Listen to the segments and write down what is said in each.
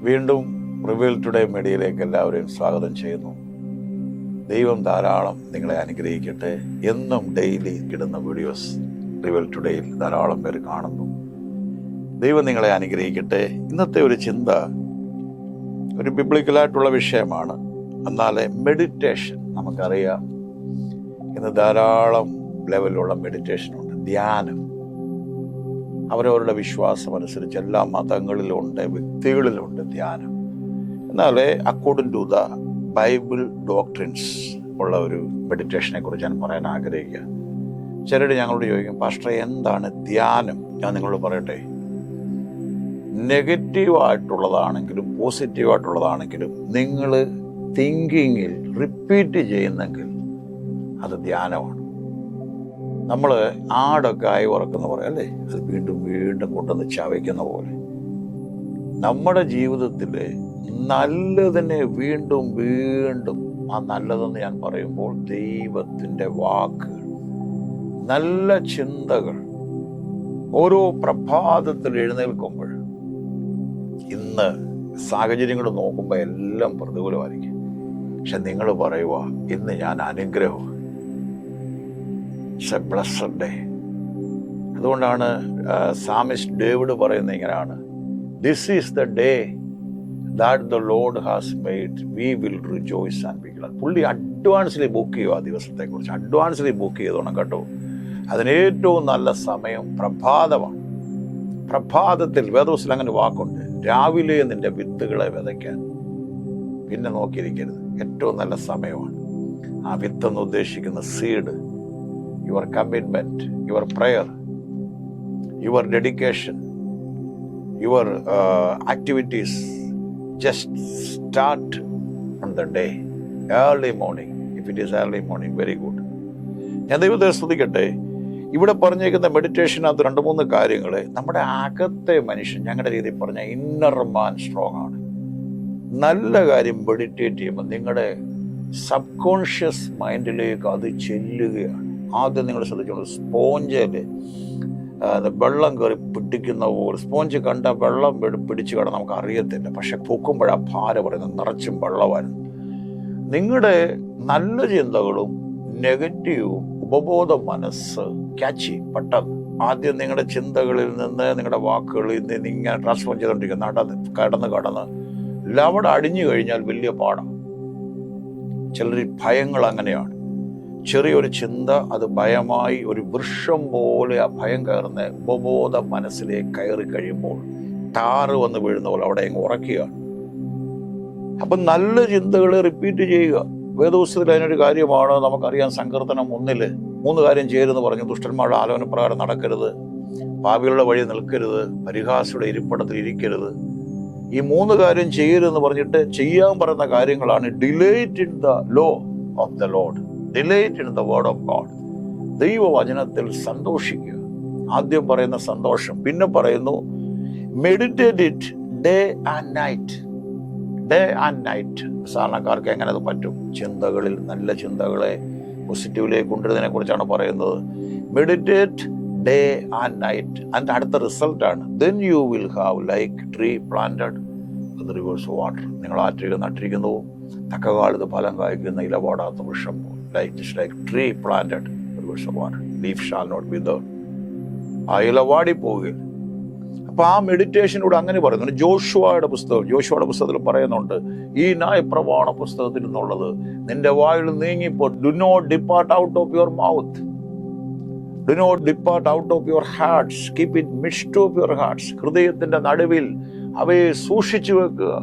വീണ്ടും reveal today മീഡിയയിലേക്ക് എല്ലാവരെയും സ്വാഗതം ചെയ്യുന്നു. ദൈവം ധാരാളം നിങ്ങളെ അനുഗ്രഹിക്കട്ടെ. എന്നും ഡെയിലി ഇടുന്ന വീഡിയോസ് റിവീൽ ടുഡേയിൽ ധാരാളം പേര് കാണുന്നു. ദൈവം നിങ്ങളെ അനുഗ്രഹിക്കട്ടെ. ഇന്നത്തെ ഒരു ചിന്ത ഒരു ബിബ്ലിക്കലായിട്ടുള്ള വിഷയമാണ്. എന്നാൽ മെഡിറ്റേഷൻ നമുക്കറിയാം, ഇന്ന് ധാരാളം ലെവലിലുള്ള മെഡിറ്റേഷനുണ്ട്. ധ്യാനം അവരവരുടെ വിശ്വാസം അനുസരിച്ച് എല്ലാ മതങ്ങളിലുണ്ട്, വ്യക്തികളിലുണ്ട് ധ്യാനം. എന്നാൽ according to the Bible doctrines ഉള്ള ഒരു മെഡിറ്റേഷനെ കുറിച്ച് ഞാൻ പറയാൻ ആഗ്രഹിക്കുക. ചിലർ ഞങ്ങളോട് ചോദിക്കും, പാസ്റ്ററെ എന്താണ് ധ്യാനം? ഞാൻ നിങ്ങളോട് പറയട്ടെ, നെഗറ്റീവായിട്ടുള്ളതാണെങ്കിലും പോസിറ്റീവായിട്ടുള്ളതാണെങ്കിലും നിങ്ങൾ തിങ്കിങ്ങിൽ റിപ്പീറ്റ് ചെയ്യുന്നെങ്കിൽ അത് ധ്യാനമാണ്. നമ്മൾ ആടൊക്കെ ആയി ഉറക്കുന്ന പോലെ അല്ലേ, അത് വീണ്ടും വീണ്ടും കൊണ്ടുവന്ന് ചവയ്ക്കുന്ന പോലെ നമ്മുടെ ജീവിതത്തിൽ നല്ലതിനെ വീണ്ടും വീണ്ടും, ആ നല്ലതെന്ന് ഞാൻ പറയുമ്പോൾ ദൈവത്തിൻ്റെ വാക്കുകൾ, നല്ല ചിന്തകൾ ഓരോ പ്രഭാതത്തിൽ എഴുന്നേൽക്കുമ്പോൾ, ഇന്ന് സാഹചര്യങ്ങൾ നോക്കുമ്പോൾ എല്ലാം പ്രതികൂലമായിരിക്കും, പക്ഷെ നിങ്ങൾ പറയുക ഇന്ന് ഞാൻ അനുഗ്രഹം. It's A blessed day. അതുകൊണ്ടാണ് സാമിസ്റ്റ് ഡേവിഡ് പറയുന്നത് ഇങ്ങനെയാണ്, this is the day that the Lord has made, we will rejoice and B GLAAD. പുള്ളി അഡ്വാൻസിലി ബുക്ക് ചെയ്യുക, ആ ദിവസത്തെക്കുറിച്ച് അഡ്വാൻസിലി ബുക്ക് ചെയ്തോണം കേട്ടോ. അതിന് ഏറ്റവും നല്ല സമയം പ്രഭാതമാണ്. പ്രഭാതത്തിൽ വേദപുസ്തകത്തിൽ അങ്ങനെ വാക്കുണ്ട്, രാവിലെ നിന്റെ വിത്തുകളെ വിതയ്ക്കാൻ പിന്നെ നോക്കിയിരിക്കരുത്. ഏറ്റവും നല്ല സമയമാണ്. ആ വിത്തെന്ന് ഉദ്ദേശിക്കുന്ന seed, your commitment, your prayer, your dedication, your activities just start on the day, early morning. If it is early morning, very good. ഞാൻ ദൈവത്തെ സ്തുതിക്കട്ടെ. ഇവിടെ പറഞ്ഞേക്കുന്ന മെഡിറ്റേഷനകത്ത് 2-3 കാര്യങ്ങൾ. നമ്മുടെ അകത്തെ മനുഷ്യൻ, ഞങ്ങളുടെ രീതിയിൽ പറഞ്ഞാൽ ഇന്നർ മാൻ സ്ട്രോങ് ആണ്. നല്ല കാര്യം മെഡിറ്റേറ്റ് ചെയ്യുമ്പോൾ നിങ്ങളുടെ സബ് കോൺഷ്യസ് മൈൻഡിലേക്ക് അത് ചെല്ലുകയാണ്. ആദ്യം നിങ്ങൾ ശ്രദ്ധിച്ചോളൂ, സ്പോഞ്ചിൽ വെള്ളം കയറി പിടിക്കുന്ന പോലെ, സ്പോഞ്ച് കണ്ട വെള്ളം പിടിച്ചു കിടന്ന് നമുക്ക് അറിയത്തില്ല, പക്ഷെ പൊക്കുമ്പോഴാ ഭാരം പറയുന്നത് നിറച്ചും വെള്ളമായിരുന്നു. നിങ്ങളുടെ നല്ല ചിന്തകളും നെഗറ്റീവും ഉപബോധ മനസ്സ് ക്യാച്ച് ചെയ്യും പെട്ടെന്ന്. ആദ്യം നിങ്ങളുടെ ചിന്തകളിൽ നിന്ന്, നിങ്ങളുടെ വാക്കുകളിൽ നിന്ന് ഇങ്ങനെ ട്രാൻസ്ഫോം ചെയ്തുകൊണ്ടിരിക്കും. കടന്ന് അവിടെ അടിഞ്ഞു കഴിഞ്ഞാൽ വലിയ പാടാണ്. ചിലർ ഭയങ്ങൾ അങ്ങനെയാണ്. ചെറിയൊരു ചിന്ത അത് ഭയമായി ഒരു വൃക്ഷം പോലെ ആ ഭയം കയറുന്ന ഉപബോധ മനസ്സിലേക്ക് കയറി കഴിയുമ്പോൾ ടാറ് വന്ന് വീഴുന്ന പോലെ അവിടെ അങ്ങ് ഉറക്കുകയാണ്. അപ്പം നല്ല ചിന്തകൾ റിപ്പീറ്റ് ചെയ്യുക. വേദപുസ്തകത്തിൽ അതിനൊരു കാര്യമാണ് നമുക്കറിയാം. സങ്കീർത്തനം 1 3 കാര്യം ചെയ്യരുതെന്ന് പറഞ്ഞു. ദുഷ്ടന്മാരുടെ ആലോചന പ്രകാരം നടക്കരുത്, പാപികളുടെ വഴി നിൽക്കരുത്, പരിഹാസിയുടെ ഇരിപ്പിടത്തിൽ ഇരിക്കരുത്. ഈ 3 കാര്യം ചെയ്യരുതെന്ന് പറഞ്ഞിട്ട് ചെയ്യാൻ പറയുന്ന കാര്യങ്ങളാണ് delight in the law of the Lord, delight in the word of God. ദൈവവചനത്തിൽ സന്തോഷിക്കുക. ആദ്യം പറയുന്ന സന്തോഷം. പിന്നെ പറയുന്നു meditate it day and night. Day and night. സാധാരണക്കാർക്ക് എങ്ങനെ അത് പറ്റും? ചിന്തകളിൽ നല്ല ചിന്തകളെ പോസിറ്റീവിലേക്ക് കൊണ്ടുവരുന്നതിനെ കുറിച്ചാണ് പറയുന്നത്. Meditate day and night. അതിൻ്റെ അടുത്ത റിസൾട്ടാണ് then you will have like tree planted with rivers water. നിങ്ങൾ ആറ്റിൽ നട്ടിരിക്കുന്നു, തക്കകാലത്ത് ഫലം കായ്ക്കുന്ന ഇലപാടാത്ത വൃക്ഷം, like tree planted rivers of water, leaf shall not be withered. ആ ഇല വാടിപ്പോവുകയില്ല. അപ്പൊ ആ മെഡിറ്റേഷനോട് അങ്ങനെ പറയുന്നുണ്ട്. ജോഷുവയുടെ പുസ്തകത്തിൽ പറയുന്നുണ്ട്, ഈ ന്യായപ്രമാണ പുസ്തകത്തിൽ നിന്നുള്ളത് നിന്റെ വായിൽ നീങ്ങിപ്പോ, do not depart out of your mouth, do not depart out of your hearts, keep it midst of your hearts. ഹൃദയത്തിന്റെ നടുവിൽ അവയെ സൂക്ഷിച്ചു വെക്കുക.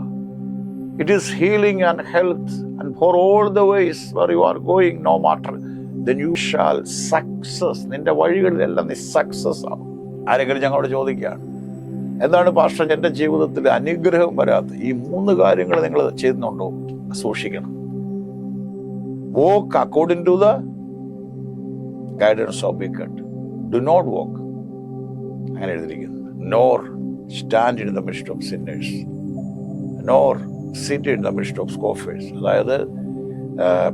It is healing and health and for all the ways where you are going, no matter, then you shall success. നിന്റെ വഴികളിലെല്ലാം നീ success ആവും. ആരെങ്കിലും ഞങ്ങളോട് ചോദിക്കുകയാണ്, എന്താണ് പാസ്റ്റർ എൻ്റെ ജീവിതത്തിൽ അനുഗ്രഹം വരാത്ത? ഈ 3 കാര്യങ്ങൾ നിങ്ങൾ ചെയ്യുന്നുണ്ടോ? സൂക്ഷിക്കണം. Walk according to the guidance of wicked, do not walk, അങ്ങനെ എഴുതിയിരിക്കുന്നു. Nor stand in the midst of sinners, nor sit in the midst of scoffers. അതായത്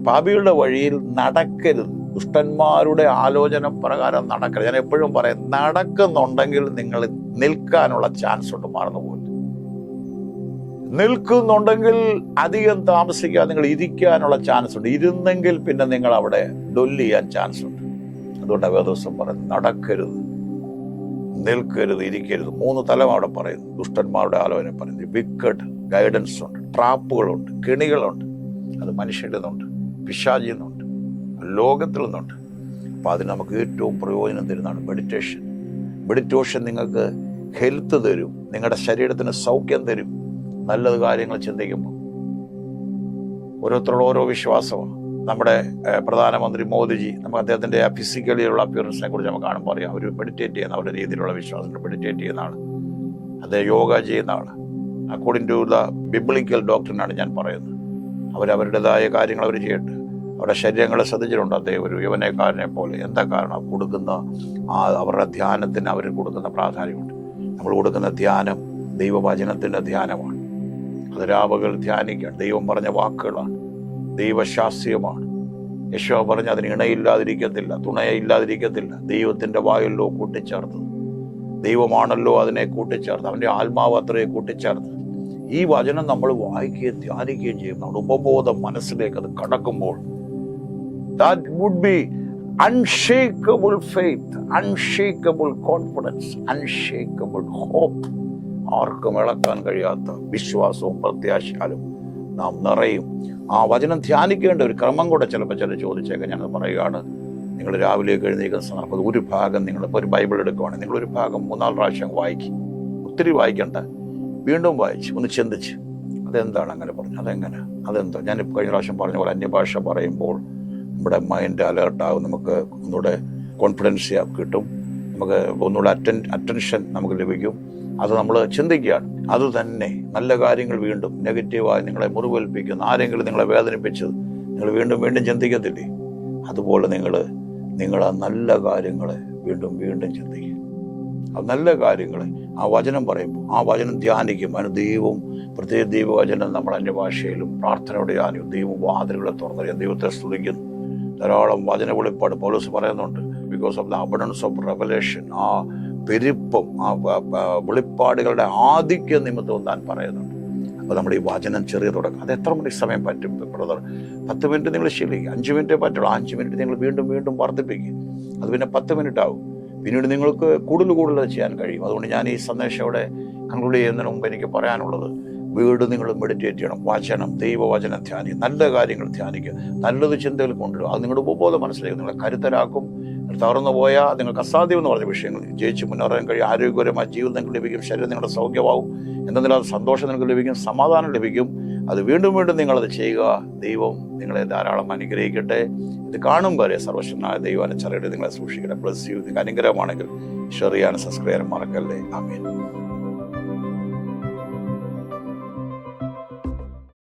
പാപികളുടെ വഴിയിൽ നടക്കരുത്, ദുഷ്ടന്മാരുടെ ആലോചന പ്രകാരം നടക്കരുത്. ഞാൻ എപ്പോഴും പറയും, നടക്കുന്നുണ്ടെങ്കിൽ നിങ്ങൾ നിൽക്കാനുള്ള ചാൻസ് ഉണ്ട്, മറന്നുപോലും. നിൽക്കുന്നുണ്ടെങ്കിൽ അധികം താമസിക്കാതെ നിങ്ങൾ ഇരിക്കാനുള്ള ചാൻസ് ഉണ്ട്. ഇരുന്നെങ്കിൽ പിന്നെ നിങ്ങൾ അവിടെ ഡൊല്ല് ചെയ്യാൻ ചാൻസ് ഉണ്ട്. അതുകൊണ്ട് വേദോസം പറയുന്നത് നടക്കരുത്, നിൽക്കരുത്, ഇരിക്കരുത്. 3 തലം അവിടെ പറയുന്നു. ദുഷ്ടന്മാരുടെ ആലോചന പറയുന്നത്, വിക്കഡ് ഗൈഡൻസ് ഉണ്ട്, ട്രാപ്പുകളുണ്ട്, കെണികളുണ്ട്. അത് മനുഷ്യൻ്റെ നിന്നുണ്ട്, പിശാചിൽ നിന്നുണ്ട്, ലോകത്തിൽ നിന്നുണ്ട്. അപ്പോൾ അതിന് നമുക്ക് ഏറ്റവും പ്രയോജനം തരുന്നതാണ് മെഡിറ്റേഷൻ. മെഡിറ്റേഷൻ നിങ്ങൾക്ക് ഹെൽത്ത് തരും, നിങ്ങളുടെ ശരീരത്തിന് സൗഖ്യം തരും. നല്ലത് കാര്യങ്ങൾ ചിന്തിക്കുമ്പോൾ ഓരോരുത്തരോട് ഓരോ വിശ്വാസമാണ്. നമ്മുടെ പ്രധാനമന്ത്രി മോദിജി, നമുക്ക് അദ്ദേഹത്തിൻ്റെ ഫിസിക്കലിയുള്ള അപ്പിയറൻസിനെ കുറിച്ച് നമുക്ക് കാണുമ്പോൾ അറിയാം. അവർ മെഡിറ്റേറ്റ് ചെയ്യുന്ന, അവരുടെ രീതിയിലുള്ള വിശ്വാസത്തിൽ മെഡിറ്റേറ്റ് ചെയ്യുന്ന ആൾ, അദ്ദേഹം യോഗ ചെയ്യുന്ന ആൾ. അക്കോർഡിംഗ് ടു ദ ബിബ്ലിക്കൽ ഡോക്ടറിനാണ് ഞാൻ പറയുന്നത്. അവരവരുടേതായ കാര്യങ്ങൾ അവർ ചെയ്യട്ടെ. അവരുടെ ശരീരങ്ങളെ ശ്രദ്ധിച്ചിട്ടുണ്ട്. അദ്ദേഹം ഒരു യവനക്കാരനെ പോലെ. എന്താ കാരണം? കൊടുക്കുന്ന അവരുടെ ധ്യാനത്തിന് അവർ കൊടുക്കുന്ന പ്രാധാന്യമുണ്ട്. നമ്മൾ കൊടുക്കുന്ന ധ്യാനം ദൈവവചനത്തിൻ്റെ ധ്യാനമാണ്. അത് രാവുകൾ ധ്യാനിക്കാൻ ദൈവം പറഞ്ഞ വാക്കുകളാണ്, ദൈവശാസ്ത്രീയമാണ്. യശോവ പറഞ്ഞ് അതിന് ഇണയില്ലാതിരിക്കത്തില്ല, തുണയില്ലാതിരിക്കത്തില്ല. ദൈവത്തിൻ്റെ വായല്ലോ കൂട്ടിച്ചേർത്തത്, ദൈവമാണല്ലോ അതിനെ കൂട്ടിച്ചേർത്ത്, അവൻ്റെ ആത്മാവ് അത്രയെ കൂട്ടിച്ചേർത്ത്. ഈ വചനം നമ്മൾ വായിക്കുകയും ധ്യാനിക്കുകയും ചെയ്യും. നമ്മുടെ ഉപബോധ മനസ്സിലേക്ക് അത് കടക്കുമ്പോൾ that would be unshakable faith, unshakable confidence, unshakable hope. ആർക്കും ഇളക്കാൻ കഴിയാത്ത വിശ്വാസവും പ്രത്യാശയാലും നാം നിറയും. ആ വചനം ധ്യാനിക്കേണ്ട ഒരു ക്രമം കൂടെ ചിലപ്പോൾ ചോദിച്ചേക്കാം. ഞങ്ങൾ പറയുകയാണ്, നിങ്ങൾ രാവിലേക്ക് എഴുന്നേൽക്കുന്ന സന്ദർഭത്തിൽ ഒരു ഭാഗം, നിങ്ങളിപ്പോൾ ഒരു ബൈബിൾ എടുക്കുകയാണെങ്കിൽ നിങ്ങളൊരു ഭാഗം 3-4 പ്രാവശ്യം വായിക്കും. ഒത്തിരി വായിക്കണ്ട, വീണ്ടും വായിച്ച് ഒന്ന് ചിന്തിച്ച്, അതെന്താണ് അങ്ങനെ പറഞ്ഞു, അതെങ്ങനെ, അതെന്താ. ഞാനിപ്പോൾ കഴിഞ്ഞ പ്രാവശ്യം പറഞ്ഞ പോലെ അന്യഭാഷ പറയുമ്പോൾ നമ്മുടെ മൈൻഡ് അലേർട്ടാകും, നമുക്ക് ഒന്നുകൂടെ കോൺഫിഡൻസ് കിട്ടും, നമുക്ക് ഒന്നുകൂടെ അറ്റൻഷൻ നമുക്ക് ലഭിക്കും. അത് നമ്മൾ ചിന്തിക്കുകയാണ്. അതുതന്നെ നല്ല കാര്യങ്ങൾ വീണ്ടും നെഗറ്റീവായി നിങ്ങളെ മുറിവേൽപ്പിക്കുന്ന ആരെങ്കിലും നിങ്ങളെ വേദനിപ്പിച്ചത് നിങ്ങൾ വീണ്ടും വീണ്ടും ചിന്തിക്കത്തില്ലേ? അതുപോലെ നിങ്ങൾ ആ നല്ല കാര്യങ്ങളെ വീണ്ടും വീണ്ടും ചിന്തിക്കുക. ആ നല്ല കാര്യങ്ങളെ ആ വചനം പറയുമ്പോൾ ആ വചനം ധ്യാനിക്കും. അതിന് ദൈവവും പ്രത്യേക ദൈവവചനം നമ്മൾ അന്യഭാഷയിലും പ്രാർത്ഥനയോടെ ധ്യാനിക്കും. ദൈവം വാതിലുകളെ തുറന്നറിയാൻ ദൈവത്തെ സ്തുതിക്കുന്നു. ധാരാളം വചന വെളിപ്പാട് പൗലോസ് പറയുന്നുണ്ട്. Because of the abundance of revelation, ആ പെരുപ്പം, ആ വെളിപ്പാടുകളുടെ ആധിക്യ നിമിത്തവും താൻ പറയുന്നുണ്ട്. അപ്പോൾ നമ്മുടെ ഈ വചനം ചെറിയ തുടക്കം, അത് എത്ര മണി സമയം പറ്റും ബ്രദർ? 10 മിനിറ്റ് നിങ്ങൾ ശീലിക്കുക. 5 മിനിറ്റേ പറ്റുള്ളൂ. 5 മിനിറ്റ് നിങ്ങൾ വീണ്ടും വീണ്ടും വർദ്ധിപ്പിക്കുക. അത് പിന്നെ 10 മിനിറ്റ് ആവും. പിന്നീട് നിങ്ങൾക്ക് കൂടുതൽ ചെയ്യാൻ കഴിയും. അതുകൊണ്ട് ഞാൻ ഈ സന്ദേശം ഇവിടെ കൺക്ലൂഡ് ചെയ്യുന്നതിന് മുമ്പ് എനിക്ക് പറയാനുള്ളത്, വീട് നിങ്ങൾ മെഡിറ്റേറ്റ് ചെയ്യണം. വചനം, ദൈവവചനം ധ്യാനിക്കുക, നല്ല കാര്യങ്ങൾ ധ്യാനിക്കുക, നല്ലത് ചിന്തകൾ കൊണ്ടുവരും. അത് നിങ്ങളുടെ ഉപബോധം മനസ്സിലാക്കും, നിങ്ങളെ കരുത്തരാക്കും. തകർന്നു പോയാൽ നിങ്ങൾക്ക് അസാധ്യം എന്ന് പറഞ്ഞ വിഷയങ്ങൾ ജയിച്ച് മുന്നേറാൻ കഴിയും. ആരോഗ്യപരമായ ജീവിതം നിങ്ങൾക്ക് ലഭിക്കും. ശരീരം നിങ്ങളുടെ സൗഖ്യമാവും. എന്തെങ്കിലും സന്തോഷം നിങ്ങൾക്ക് ലഭിക്കും, സമാധാനം ലഭിക്കും. അത് വീണ്ടും വീണ്ടും നിങ്ങളത് ചെയ്യുക. ദൈവം നിങ്ങളെ ധാരാളം അനുഗ്രഹിക്കട്ടെ. ഇത് കാണും വരെ സർവശക്തനായ ദൈവാനുചരയുടെ നിങ്ങളെ സൂക്ഷിക്കട്ടെ. Bless you. നിങ്ങൾക്ക് അനുഗ്രഹമാണെങ്കിൽ ഷെയർ ചെയ്യാനും സബ്സ്ക്രൈബ് ചെയ്യാനും മറക്കല്ലേ. ആമേൻ.